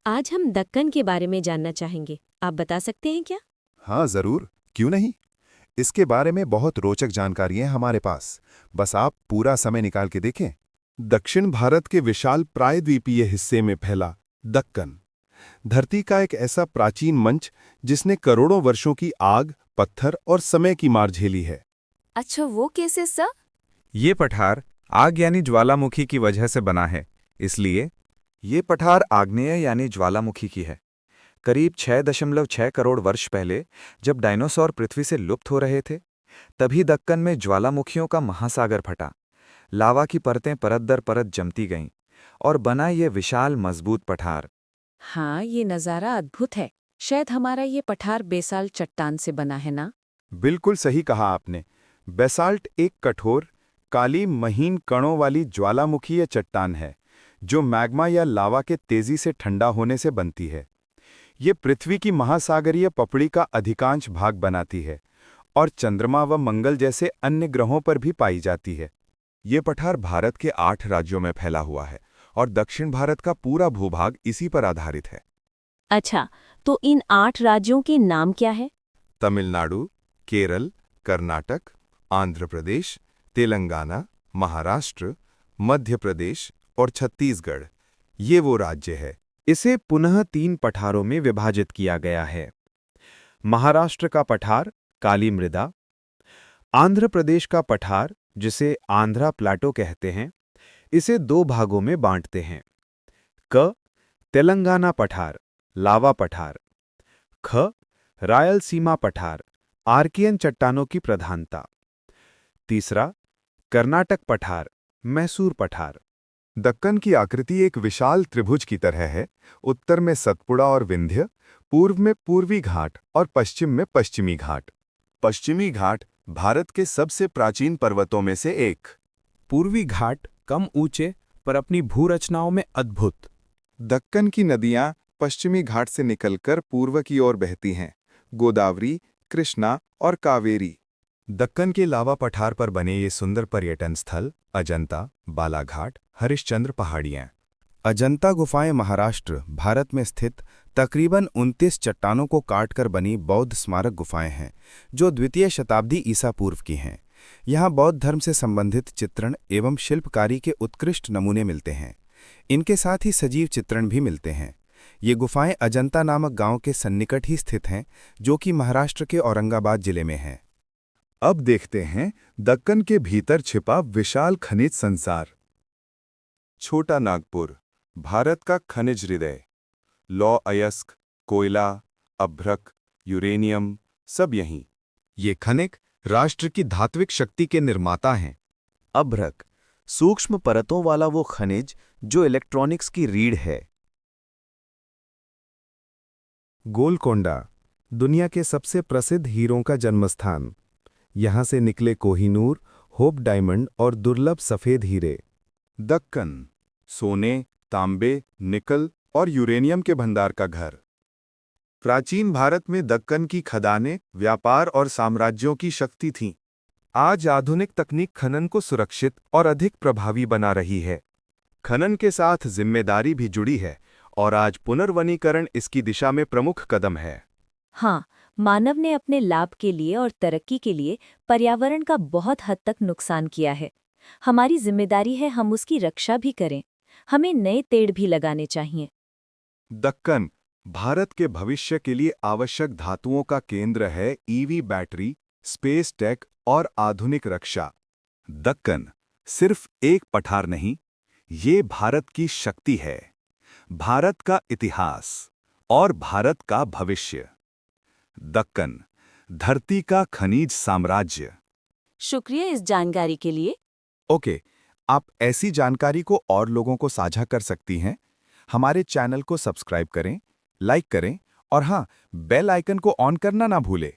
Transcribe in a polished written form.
आज हम दक्कन के बारे में जानना चाहेंगे। आप बता सकते हैं क्या? हाँ जरूर, क्यों नहीं। इसके बारे में बहुत रोचक जानकारी है हमारे पास। बस आप पूरा समय निकाल के देखें। दक्षिण भारत के विशाल प्रायद्वीपीय हिस्से में फैला दक्कन धरती का एक ऐसा प्राचीन मंच जिसने करोड़ों वर्षों की आग, पत्थर और समय की मार झेली है। अच्छा, वो कैसे सर? ये पठार आग यानी ज्वालामुखी की वजह से बना है, इसलिए ये पठार आग्नेय यानी ज्वालामुखी की है। करीब 6.6 करोड़ वर्ष पहले जब डायनासोर पृथ्वी से लुप्त हो रहे थे, तभी दक्कन में ज्वालामुखियों का महासागर फटा। लावा की परतें परत दर परत जमती गईं और बना ये विशाल मजबूत पठार। हाँ, ये नज़ारा अद्भुत है। शायद हमारा ये पठार बेसाल चट्टान से बना है ना? बिल्कुल सही कहा आपने। बेसाल्ट एक कठोर, काली, महीन कणों वाली ज्वालामुखीय चट्टान है जो मैग्मा या लावा के तेजी से ठंडा होने से बनती है। ये पृथ्वी की महासागरीय पपड़ी का अधिकांश भाग बनाती है और चंद्रमा व मंगल जैसे अन्य ग्रहों पर भी पाई जाती है। ये पठार भारत के 8 राज्यों में फैला हुआ है और दक्षिण भारत का पूरा भूभाग इसी पर आधारित है। अच्छा, तो इन 8 राज्यों के नाम क्या है? तमिलनाडु, केरल, कर्नाटक, आंध्र प्रदेश, तेलंगाना, महाराष्ट्र, मध्य प्रदेश और छत्तीसगढ़, ये वो राज्य है। इसे पुनः 3 पठारों में विभाजित किया गया है। महाराष्ट्र का पठार काली मृदा, आंध्र प्रदेश का पठार जिसे आंध्रा प्लाटो कहते हैं, इसे 2 भागों में बांटते हैं। तेलंगाना पठार लावा पठार, ख रायलसीमा पठार आर्कियन चट्टानों की प्रधानता, तीसरा कर्नाटक पठार मैसूर पठार। दक्कन की आकृति एक विशाल त्रिभुज की तरह है। उत्तर में सतपुड़ा और विंध्य, पूर्व में पूर्वी घाट और पश्चिम में पश्चिमी घाट। पश्चिमी घाट भारत के सबसे प्राचीन पर्वतों में से एक। पूर्वी घाट कम ऊंचे पर अपनी भूरचनाओं में अद्भुत। दक्कन की नदियां पश्चिमी घाट से निकलकर पूर्व की ओर बहती हैं। गोदावरी, कृष्णा और कावेरी। दक्कन के लावा पठार पर बने ये सुंदर पर्यटन स्थल अजंता, बालाघाट, हरिश्चंद्र पहाड़ियां। अजंता गुफाएं महाराष्ट्र, भारत में स्थित तकरीबन 29 चट्टानों को काटकर बनी बौद्ध स्मारक गुफाएं हैं जो द्वितीय शताब्दी ईसा पूर्व की हैं। यहाँ बौद्ध धर्म से संबंधित चित्रण एवं शिल्पकारी के उत्कृष्ट नमूने मिलते हैं। इनके साथ ही सजीव चित्रण भी मिलते हैं। ये गुफाएं अजंता नामक गांव के सन्निकट ही स्थित हैं जो कि महाराष्ट्र के औरंगाबाद जिले में है। अब देखते हैं दक्कन के भीतर छिपा विशाल खनिज संसार। छोटा नागपुर, भारत का खनिज हृदय। लौह अयस्क, कोयला, अभ्रक, यूरेनियम, सब यहीं। ये खनिक राष्ट्र की धात्विक शक्ति के निर्माता हैं। अभ्रक सूक्ष्म परतों वाला वो खनिज जो इलेक्ट्रॉनिक्स की रीढ़ है। गोलकोंडा दुनिया के सबसे प्रसिद्ध हीरों का जन्मस्थान। यहाँ से निकले कोहिनूर, होप डायमंड और दुर्लभ सफेद हीरे। दक्कन सोने, तांबे, निकल और यूरेनियम के भंडार का घर। प्राचीन भारत में दक्कन की खदानें व्यापार और साम्राज्यों की शक्ति थीं। आज आधुनिक तकनीक खनन को सुरक्षित और अधिक प्रभावी बना रही है। खनन के साथ जिम्मेदारी भी जुड़ी है और आज पुनर्वनीकरण इसकी दिशा में प्रमुख कदम है। हाँ, मानव ने अपने लाभ के लिए और तरक्की के लिए पर्यावरण का बहुत हद तक नुकसान किया है। हमारी जिम्मेदारी है हम उसकी रक्षा भी करें। हमें नए पेड़ भी लगाने चाहिए। दक्कन भारत के भविष्य के लिए आवश्यक धातुओं का केंद्र है। ईवी बैटरी, स्पेस टेक और आधुनिक रक्षा। दक्कन सिर्फ एक पठार नहीं, ये भारत की शक्ति है, भारत का इतिहास और भारत का भविष्य। दक्कन धरती का खनिज साम्राज्य। शुक्रिया इस जानकारी के लिए। ओके, आप ऐसी जानकारी को और लोगों को साझा कर सकती हैं। हमारे चैनल को सब्सक्राइब करें, लाइक करें और हाँ, बेल आइकन को ऑन करना ना भूलें।